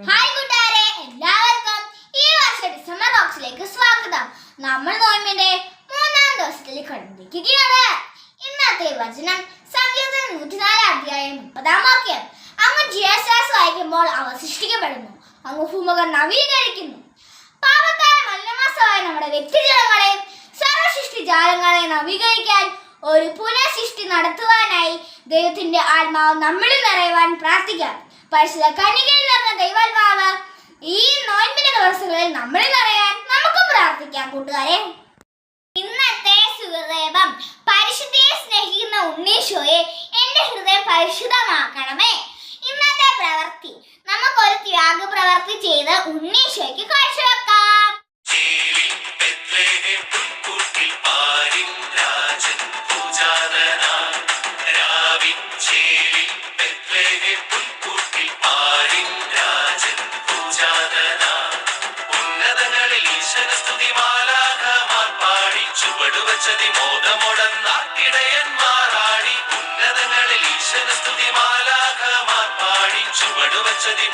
Hi കൂട്ടുകാരെ, എല്ലാവർക്കും ഈ വർഷം ഡിസംബർ ബോക്സിലേക്ക് സ്വാഗതം. നമ്മൾ നോയമ്പിന്റെ 3-ാം ദിവസത്തിലേക്ക് കടന്നിരിക്കുകയാണ്. ഇന്നത്തെ വചനം സങ്കീർത്തനം 104 അധ്യായം 30-ാം വാക്യം. അങ്ങ് ജീവശ്വാസം വായിക്കുമ്പോൾ അവ സൃഷ്ടിക്കപ്പെടുന്നു, അങ്ങ് ഭൂമുഖം നവീകരിക്കുന്നു. പാപക്കാര മലിനമാസമായ നമ്മുടെ വ്യക്തിജീവിതങ്ങളെ സർവസൃഷ്ടിജാലങ്ങളെ നവീകരിക്കാൻ ഒരു പുനഃസൃഷ്ടി നടത്തുവാനായി ദൈവത്തിന്റെ ആത്മാവ് നമ്മളിൽ നിറയുവാൻ പ്രാർത്ഥിക്കാം. പരിശുദ്ധ കന്യകയിൽ നിറഞ്ഞ ദൈവാത്മാവ് ഈ നോയമ്പിന്റെ ദിവസങ്ങളിൽ നമ്മളിൽ നിറയാൻ നമുക്കും പ്രാർത്ഥിക്കാം. കൂട്ടുകാരെ, ഇന്നത്തെ സുഹൃദേവം പരിശുദ്ധിയെ സ്നേഹിക്കുന്ന ഉണ്ണീശോയെ എന്റെ ഹൃദയം പരിശുദ്ധമാക്കണമേ. ഇന്നത്തെ പ്രവൃത്തി നമുക്കൊരു ത്യാഗ പ്രവൃത്തി ചെയ്ത് ഉണ്ണീശോയ്ക്ക് കാഴ്ചവെക്കാം. ചുവടുവച്ചതി മോദമൊടന്നാട്ടിടയന്മാരാടി ഉന്നതങ്ങളിൽ ഈശ്വര സ്തുതി മാലാഖമാർ പാടി ചുവടുവച്ചതി